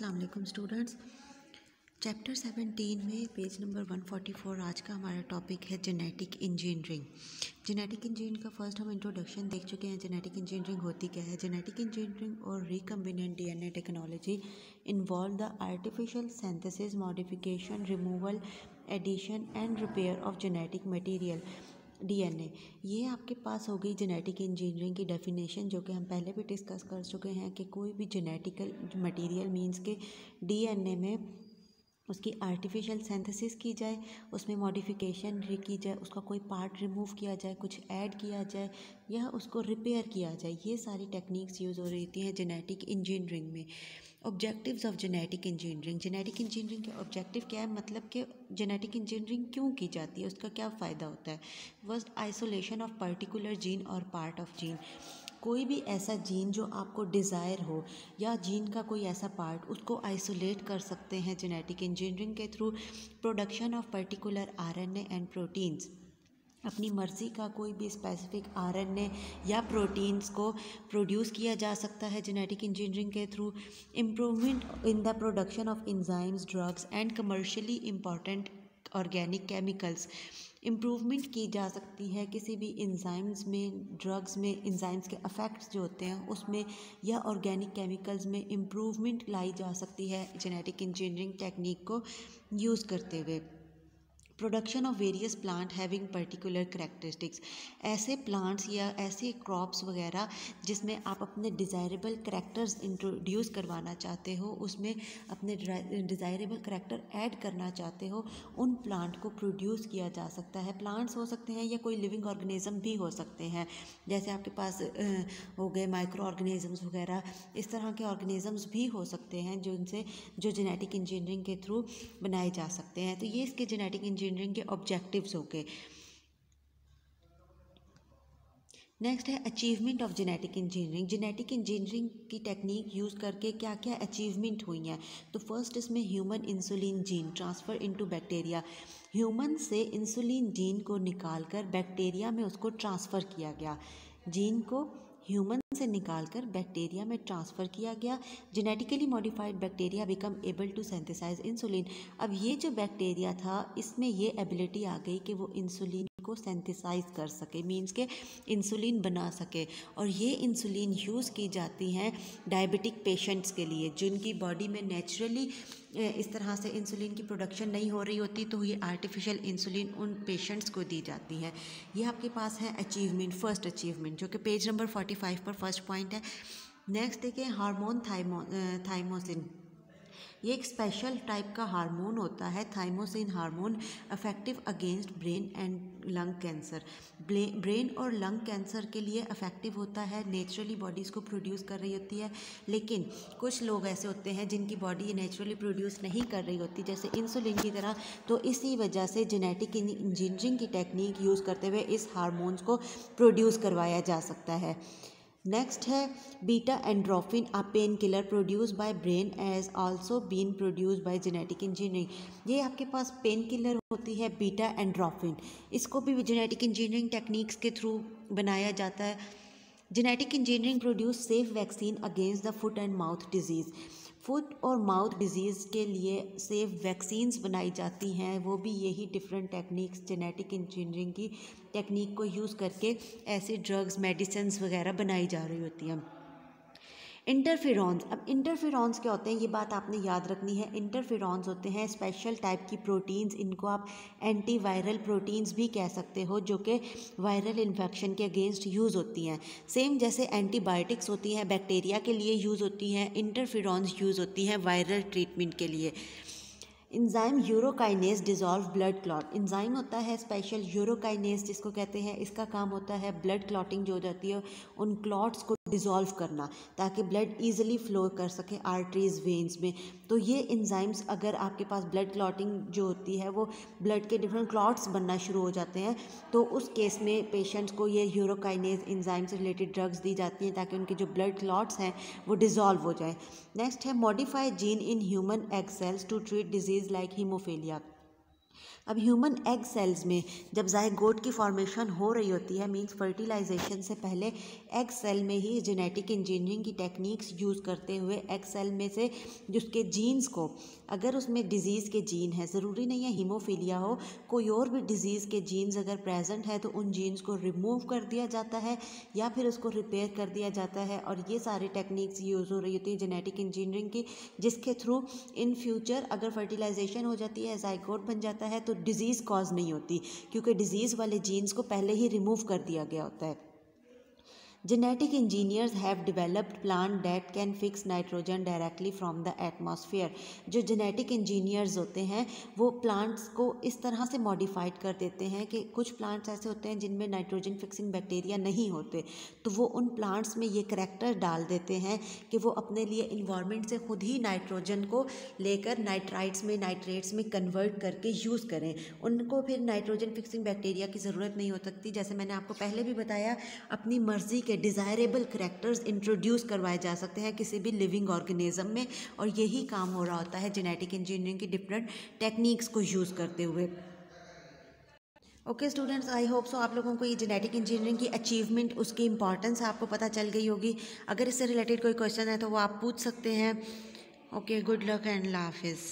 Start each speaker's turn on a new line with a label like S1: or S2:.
S1: अस्सलाम वालेकुम students. Chapter 17 में पेज नंबर 144 आज का हमारा टॉपिक है जेनेटिक इंजीनियरिंग। जेनेटिक इंजीनियरिंग का फर्स्ट हम इंट्रोडक्शन देख चुके हैं। जेनेटिक इंजीनियरिंग होती क्या है? जेनेटिक इंजीनियरिंग और recombinant DNA technology involve the artificial synthesis, modification, removal, addition and repair of genetic material DNA. ये आपके पास हो गई जेनेटिक इंजीनियरिंग की डेफिनेशन, जो कि हम पहले भी डिस्कस कर चुके हैं कि कोई भी जेनेटिकल मटेरियल मींस के डीएनए में उसकी आर्टिफिशियल सिंथेसिस की जाए, उसमें मॉडिफिकेशन की जाए, उसका कोई पार्ट रिमूव किया जाए, कुछ ऐड किया जाए या उसको रिपेयर किया जाए। ये सारी टेक्निक्स यूज़ हो रही हैं जेनेटिक इंजीनियरिंग में। Objectives of genetic engineering. Genetic engineering के ऑब्जेक्टिव क्या है, मतलब कि जेनेटिक इंजीनियरिंग क्यों की जाती है, उसका क्या फ़ायदा होता है। First, isolation of particular gene और पार्ट ऑफ जीन। कोई भी ऐसा जीन जो आपको डिज़ायर हो या जीन का कोई ऐसा पार्ट, उसको आइसोलेट कर सकते हैं जेनेटिक इंजीनियरिंग के through. Production of particular RNA and proteins. अपनी मर्ज़ी का कोई भी स्पेसिफिक आरएनए या प्रोटीन्स को प्रोड्यूस किया जा सकता है जेनेटिक इंजीनियरिंग के through. Improvement in the production of enzymes, drugs and commercially important organic chemicals. Improvement की जा सकती है किसी भी एंजाइम्स में, ड्रग्स में, एंजाइम्स के अफेक्ट्स जो होते हैं उसमें, या ऑर्गेनिक केमिकल्स में इम्प्रूवमेंट लाई जा सकती है जेनेटिक इंजीनियरिंग टेक्निक को यूज़ करते हुए। Production of various plant having particular characteristics. ऐसे प्लांट्स या ऐसे क्रॉप्स वगैरह जिसमें आप अपने डिज़ायरेबल करेक्टर्स इंट्रोड्यूस करवाना चाहते हो, उसमें अपने डिज़ायरेबल करेक्टर ऐड करना चाहते हो, उन प्लांट को प्रोड्यूस किया जा सकता है। प्लांट्स हो सकते हैं या कोई लिविंग ऑर्गेनिज्म भी हो सकते हैं, जैसे आपके पास हो गए माइक्रो ऑर्गेनिजम्स वगैरह, इस तरह के ऑर्गेनिजम्स भी हो सकते हैं जो जेनेटिक इंजीनियरिंग के थ्रू बनाए जा सकते हैं। तो ये इसके जेनेटिक इंजीनियरिंग के ऑब्जेक्टिव्स हो गए। नेक्स्ट है achievement of genetic engineering. Genetic engineering की टेक्निक यूज़ करके क्या क्या अचीवमेंट हुई हैं। तो फर्स्ट, इसमें human insulin gene transfer into bacteria. Human से इंसुलिन जीन को निकालकर बैक्टीरिया में उसको ट्रांसफ़र किया गया। जीन को ह्यूमन से निकालकर बैक्टीरिया में ट्रांसफ़र किया गया। Genetically modified bacteria become able to synthesise insulin. अब ये जो बैक्टीरिया था, इसमें ये एबिलिटी आ गई कि वो इंसुलिन को सिंथेसाइज कर सके, मींस के इंसुलिन बना सके। और ये इंसुलिन यूज़ की जाती हैं डायबिटिक पेशेंट्स के लिए, जिनकी बॉडी में नेचुरली इस तरह से इंसुलिन की प्रोडक्शन नहीं हो रही होती, तो ये आर्टिफिशियल इंसुलिन उन पेशेंट्स को दी जाती है। ये आपके पास है अचीवमेंट, फर्स्ट अचीवमेंट, जो कि पेज नंबर 45 पर फर्स्ट पॉइंट है। नेक्स्ट देखिए हार्मोन थाइमोसिन। ये एक स्पेशल टाइप का हार्मोन होता है, thymosin hormone, effective against brain and lung cancer. Brain और लंग कैंसर के लिए इफेक्टिव होता है, नेचुरली बॉडी इसको प्रोड्यूस कर रही होती है। लेकिन कुछ लोग ऐसे होते हैं जिनकी बॉडी ये नेचुरली प्रोड्यूस नहीं कर रही होती, जैसे इंसुलिन की तरह। तो इसी वजह से जेनेटिक इंजीनियरिंग की टेक्निक यूज़ करते हुए इस हार्मोन्स को प्रोड्यूस करवाया जा सकता है। नेक्स्ट है beta endorphin, a pain killer produce by brain as also been produce by genetic engineering. ये आपके पास पेन किलर होती है बीटा एंड्रोफिन, इसको भी जेनेटिक इंजीनियरिंग टेक्निक्स के थ्रू बनाया जाता है। Genetic engineering produce safe vaccine against the foot and mouth disease. Foot और माउथ डिजीज़ के लिए सेफ वैक्सीन्स बनाई जाती हैं, वो भी यही डिफरेंट टेक्निक्स जेनेटिक इंजीनियरिंग की टेक्निक को यूज़ करके ऐसे ड्रग्स, मेडिसिन्स वगैरह बनाई जा रही होती हैं। इंटरफेरॉन्स। अब इंटरफेरॉन्स क्या होते हैं, ये बात आपने याद रखनी है। इंटरफेरॉन्स होते हैं स्पेशल टाइप की प्रोटीन्स, इनको आप एंटीवायरल प्रोटीन्स भी कह सकते हो, जो कि वायरल इन्फेक्शन के अगेंस्ट यूज़ होती हैं। सेम जैसे एंटीबायोटिक्स होती हैं बैक्टीरिया के लिए यूज़ होती हैं, इंटरफेरॉन्स यूज़ होती हैं वायरल ट्रीटमेंट के लिए। Enzyme urokinase dissolve blood clot. Enzyme होता है स्पेशल यूरोकाइनेज जिसको कहते हैं, इसका काम होता है ब्लड क्लॉटिंग जो हो जाती है उन क्लॉट्स को डिज़ोल्व करना, ताकि ब्लड ईजिली फ्लो कर सके आर्टरीज, वेन्स में। तो ये इंजाइम्स, अगर आपके पास ब्लड क्लॉटिंग जो होती है वो ब्लड के डिफरेंट क्लॉट्स बनना शुरू हो जाते हैं, तो उस केस में पेशेंट्स को ये यूरोकाइनेज इंजाइम से रिलेटेड ड्रग्स दी जाती हैं ताकि उनके जो ब्लड क्लॉट्स हैं वो डिज़ोल्व हो जाएँ। नेक्स्ट है modify gene in human egg cells to treat disease like haemophilia. अब ह्यूमन एग सेल्स में जब ज़ायगोट की फॉर्मेशन हो रही होती है, मींस फर्टिलाइजेशन से पहले एग सेल में ही जेनेटिक इंजीनियरिंग की टेक्निक्स यूज़ करते हुए एग सेल में से जिसके जीन्स को, अगर उसमें डिज़ीज़ के जीन है, ज़रूरी नहीं है हीमोफीलिया हो, कोई और भी डिज़ीज़ के जीन्स अगर प्रेजेंट है तो उन जीन्स को रिमूव कर दिया जाता है या फिर उसको रिपेयर कर दिया जाता है। और ये सारी टेक्निक्स यूज़ हो रही होती है जेनेटिक इंजीनियरिंग की, जिसके थ्रू इन फ्यूचर अगर फर्टिलाइजेशन हो जाती है, ज़ायगोट बन जाता है, तो डिज़ीज़ कॉज नहीं होती, क्योंकि डिज़ीज़ वाले जीन्स को पहले ही रिमूव कर दिया गया होता है। Genetic engineers have developed plant that can fix nitrogen directly from the atmosphere। जो जेनेटिक इंजीनियर्स होते हैं वो प्लांट्स को इस तरह से मॉडिफाइड कर देते हैं कि कुछ प्लांट्स ऐसे होते हैं जिनमें नाइट्रोजन फिक्सिंग बैक्टीरिया नहीं होते, तो वो उन प्लांट्स में ये करैक्टर डाल देते हैं कि वो अपने लिए इन्वायरमेंट से खुद ही नाइट्रोजन को लेकर नाइट्राइट्स में, नाइट्रेट्स में कन्वर्ट करके यूज़ करें। उनको फिर नाइट्रोजन फिक्सिंग बैक्टीरिया की ज़रूरत नहीं हो सकती। जैसे मैंने आपको पहले भी बताया, अपनी मर्ज़ी के डिज़ायरेबल करैक्टर्स इंट्रोड्यूस करवाए जा सकते हैं किसी भी लिविंग ऑर्गेनिज्म में, और यही काम हो रहा होता है जेनेटिक इंजीनियरिंग की डिफरेंट टेक्निक्स को यूज़ करते हुए। Okay students, I hope so आप लोगों को ये जेनेटिक इंजीनियरिंग की अचीवमेंट, उसकी इंपॉर्टेंस आपको पता चल गई होगी। अगर इससे रिलेटेड कोई क्वेश्चन है तो वो आप पूछ सकते हैं। ओके, गुड लक एंड अल्लाह हाफिज़।